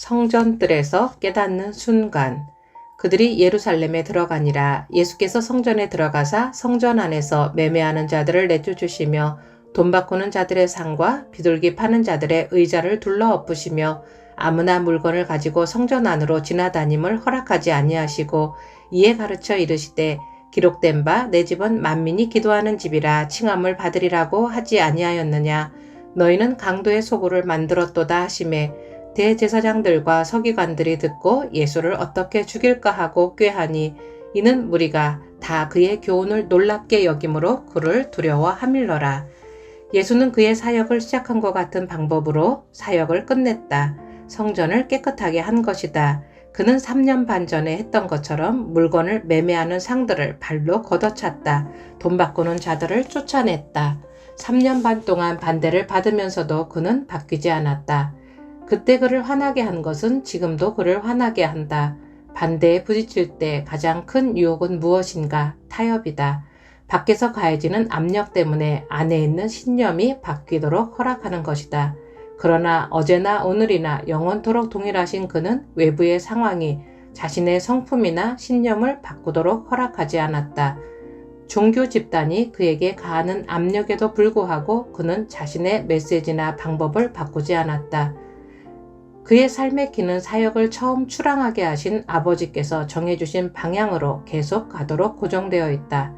성전뜰에서 깨닫는 순간 그들이 예루살렘에 들어가니라. 예수께서 성전에 들어가사 성전 안에서 매매하는 자들을 내쫓으시며 돈 바꾸는 자들의 상과 비둘기 파는 자들의 의자를 둘러 엎으시며 아무나 물건을 가지고 성전 안으로 지나다님을 허락하지 아니하시고 이에 가르쳐 이르시되 기록된 바 내 집은 만민이 기도하는 집이라 칭함을 받으리라고 하지 아니하였느냐. 너희는 강도의 소굴을 만들었도다 하시매 대제사장들과 서기관들이 듣고 예수를 어떻게 죽일까 하고 꾀하니 이는 무리가 다 그의 교훈을 놀랍게 여김으로 그를 두려워함일러라. 예수는 그의 사역을 시작한 것 같은 방법으로 사역을 끝냈다. 성전을 깨끗하게 한 것이다. 그는 3년 반 전에 했던 것처럼 물건을 매매하는 상들을 발로 걷어찼다. 돈 바꾸는 자들을 쫓아냈다. 3년 반 동안 반대를 받으면서도 그는 바뀌지 않았다. 그때 그를 화나게 한 것은 지금도 그를 화나게 한다. 반대에 부딪힐 때 가장 큰 유혹은 무엇인가? 타협이다. 밖에서 가해지는 압력 때문에 안에 있는 신념이 바뀌도록 허락하는 것이다. 그러나 어제나 오늘이나 영원토록 동일하신 그는 외부의 상황이 자신의 성품이나 신념을 바꾸도록 허락하지 않았다. 종교 집단이 그에게 가하는 압력에도 불구하고 그는 자신의 메시지나 방법을 바꾸지 않았다. 그의 삶의 길은 사역을 처음 출항하게 하신 아버지께서 정해주신 방향으로 계속 가도록 고정되어 있다.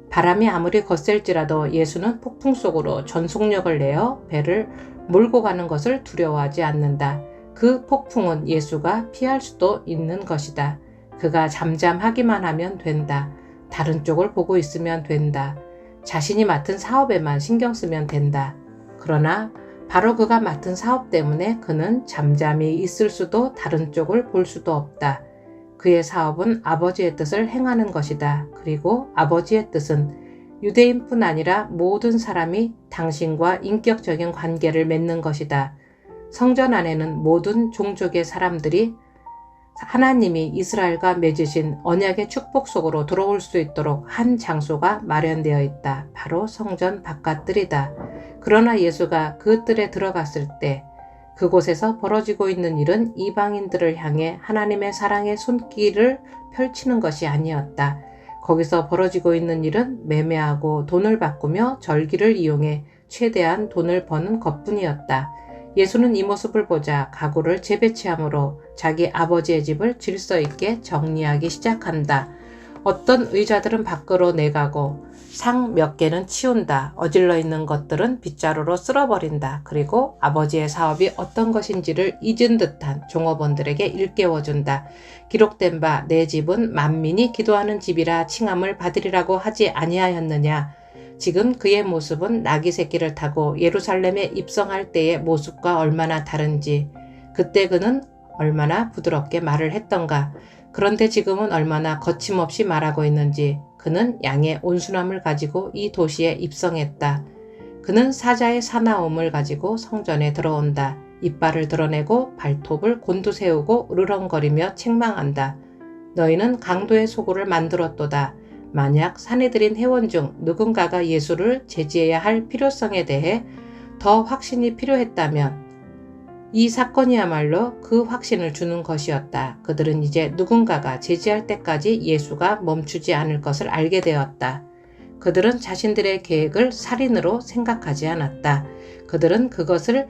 바람이 아무리 거셀지라도 예수는 폭풍 속으로 전속력을 내어 배를 몰고 가는 것을 두려워하지 않는다. 그 폭풍은 예수가 피할 수도 있는 것이다. 그가 잠잠하기만 하면 된다. 다른 쪽을 보고 있으면 된다. 자신이 맡은 사업에만 신경 쓰면 된다. 그러나 바로 그가 맡은 사업 때문에 그는 잠잠히 있을 수도 다른 쪽을 볼 수도 없다. 그의 사업은 아버지의 뜻을 행하는 것이다. 그리고 아버지의 뜻은 유대인뿐 아니라 모든 사람이 당신과 인격적인 관계를 맺는 것이다. 성전 안에는 모든 종족의 사람들이 하나님이 이스라엘과 맺으신 언약의 축복 속으로 들어올 수 있도록 한 장소가 마련되어 있다. 바로 성전 바깥뜰이다. 그러나 예수가 그 뜰에 들어갔을 때 그곳에서 벌어지고 있는 일은 이방인들을 향해 하나님의 사랑의 손길을 펼치는 것이 아니었다. 거기서 벌어지고 있는 일은 매매하고 돈을 바꾸며 절기를 이용해 최대한 돈을 버는 것뿐이었다. 예수는 이 모습을 보자 각오를 재배치함으로 자기 아버지의 집을 질서 있게 정리하기 시작한다. 어떤 의자들은 밖으로 내가고 상 몇 개는 치운다. 어질러 있는 것들은 빗자루로 쓸어버린다. 그리고 아버지의 사업이 어떤 것인지를 잊은 듯한 종업원들에게 일깨워준다. 기록된 바 내 집은 만민이 기도하는 집이라 칭함을 받으리라고 하지 아니하였느냐. 지금 그의 모습은 나귀 새끼를 타고 예루살렘에 입성할 때의 모습과 얼마나 다른지, 그때 그는 얼마나 부드럽게 말을 했던가. 그런데 지금은 얼마나 거침없이 말하고 있는지. 그는 양의 온순함을 가지고 이 도시에 입성했다. 그는 사자의 사나움을 가지고 성전에 들어온다. 이빨을 드러내고 발톱을 곤두세우고 으르렁거리며 책망한다. 너희는 강도의 소굴을 만들었도다. 만약 사내들인 회원 중 누군가가 예수를 제지해야 할 필요성에 대해 더 확신이 필요했다면 이 사건이야말로 그 확신을 주는 것이었다. 그들은 이제 누군가가 제지할 때까지 예수가 멈추지 않을 것을 알게 되었다. 그들은 자신들의 계획을 살인으로 생각하지 않았다. 그들은 그것을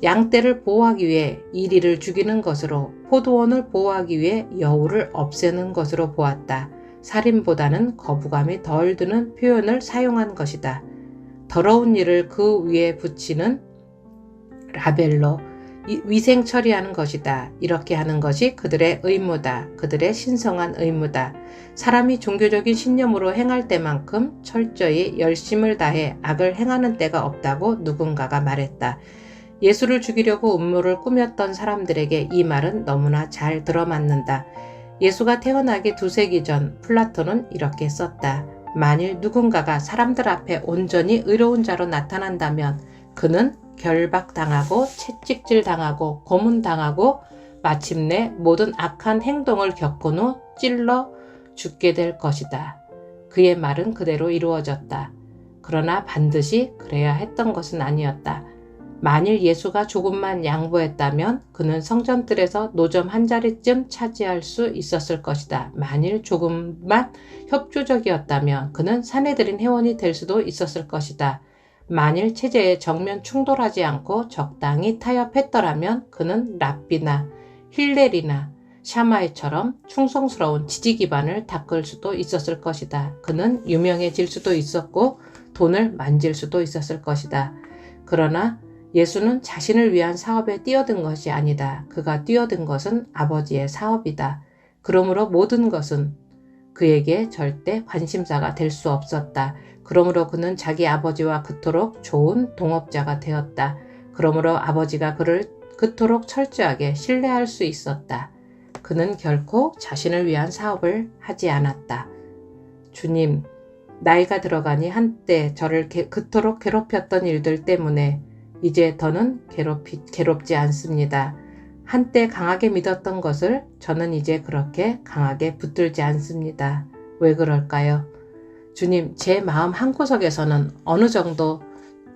양떼를 보호하기 위해 이리를 죽이는 것으로, 포도원을 보호하기 위해 여우를 없애는 것으로 보았다. 살인보다는 거부감이 덜 드는 표현을 사용한 것이다. 더러운 일을 그 위에 붙이는 라벨로 위생 처리하는 것이다. 이렇게 하는 것이 그들의 의무다. 그들의 신성한 의무다. 사람이 종교적인 신념으로 행할 때만큼 철저히 열심을 다해 악을 행하는 때가 없다고 누군가가 말했다. 예수를 죽이려고 음모를 꾸몄던 사람들에게 이 말은 너무나 잘 들어맞는다. 예수가 태어나기 2세기 전 플라톤은 이렇게 썼다. 만일 누군가가 사람들 앞에 온전히 의로운 자로 나타난다면 그는 결박당하고 채찍질당하고 고문당하고 마침내 모든 악한 행동을 겪은 후 찔러 죽게 될 것이다. 그의 말은 그대로 이루어졌다. 그러나 반드시 그래야 했던 것은 아니었다. 만일 예수가 조금만 양보했다면 그는 성전뜰에서 노점 한 자리쯤 차지할 수 있었을 것이다. 만일 조금만 협조적이었다면 그는 사내들인 회원이 될 수도 있었을 것이다. 만일 체제에 정면 충돌하지 않고 적당히 타협했더라면 그는 랍비나 힐렐이나 샤마이처럼 충성스러운 지지 기반을 닦을 수도 있었을 것이다. 그는 유명해질 수도 있었고 돈을 만질 수도 있었을 것이다. 그러나 예수는 자신을 위한 사업에 뛰어든 것이 아니다. 그가 뛰어든 것은 아버지의 사업이다. 그러므로 모든 것은 그에게 절대 관심사가 될 수 없었다. 그러므로 그는 자기 아버지와 그토록 좋은 동업자가 되었다. 그러므로 아버지가 그를 그토록 철저하게 신뢰할 수 있었다. 그는 결코 자신을 위한 사업을 하지 않았다. 주님, 나이가 들어가니 한때 저를 그토록 괴롭혔던 일들 때문에 이제 더는 괴롭지 않습니다. 한때 강하게 믿었던 것을 저는 이제 그렇게 강하게 붙들지 않습니다. 왜 그럴까요? 주님, 제 마음 한구석에서는 어느 정도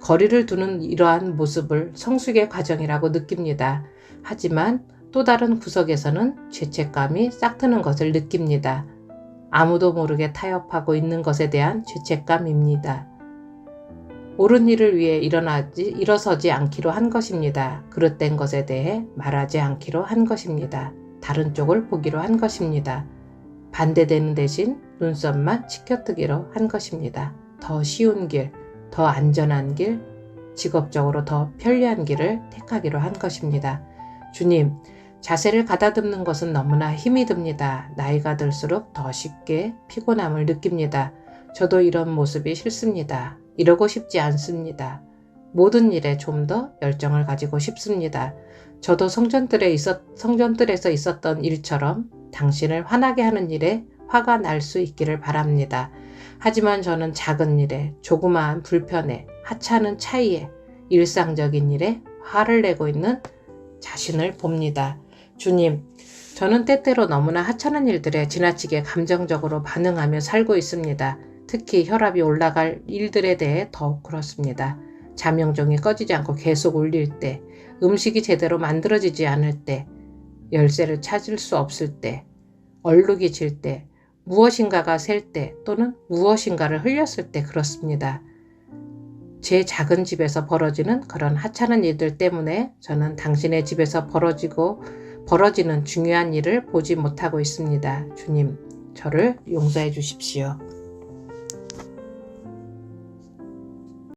거리를 두는 이러한 모습을 성숙의 과정이라고 느낍니다. 하지만 또 다른 구석에서는 죄책감이 싹트는 것을 느낍니다. 아무도 모르게 타협하고 있는 것에 대한 죄책감입니다. 옳은 일을 위해 일어서지 않기로 한 것입니다. 그릇된 것에 대해 말하지 않기로 한 것입니다. 다른 쪽을 보기로 한 것입니다. 반대되는 대신 눈썹만 치켜뜨기로 한 것입니다. 더 쉬운 길, 더 안전한 길, 직업적으로 더 편리한 길을 택하기로 한 것입니다. 주님, 자세를 가다듬는 것은 너무나 힘이 듭니다. 나이가 들수록 더 쉽게 피곤함을 느낍니다. 저도 이런 모습이 싫습니다. 이러고 싶지 않습니다. 모든 일에 좀 더 열정을 가지고 싶습니다. 저도 성전뜰에서 있었던 일처럼 당신을 화나게 하는 일에 화가 날 수 있기를 바랍니다. 하지만 저는 작은 일에, 조그마한 불편에, 하찮은 차이에, 일상적인 일에 화를 내고 있는 자신을 봅니다. 주님, 저는 때때로 너무나 하찮은 일들에 지나치게 감정적으로 반응하며 살고 있습니다. 특히 혈압이 올라갈 일들에 대해 더욱 그렇습니다. 자명종이 꺼지지 않고 계속 울릴 때, 음식이 제대로 만들어지지 않을 때, 열쇠를 찾을 수 없을 때, 얼룩이 질 때, 무엇인가가 셀 때 또는 무엇인가를 흘렸을 때 그렇습니다. 제 작은 집에서 벌어지는 그런 하찮은 일들 때문에 저는 당신의 집에서 벌어지는 중요한 일을 보지 못하고 있습니다. 주님, 저를 용서해 주십시오.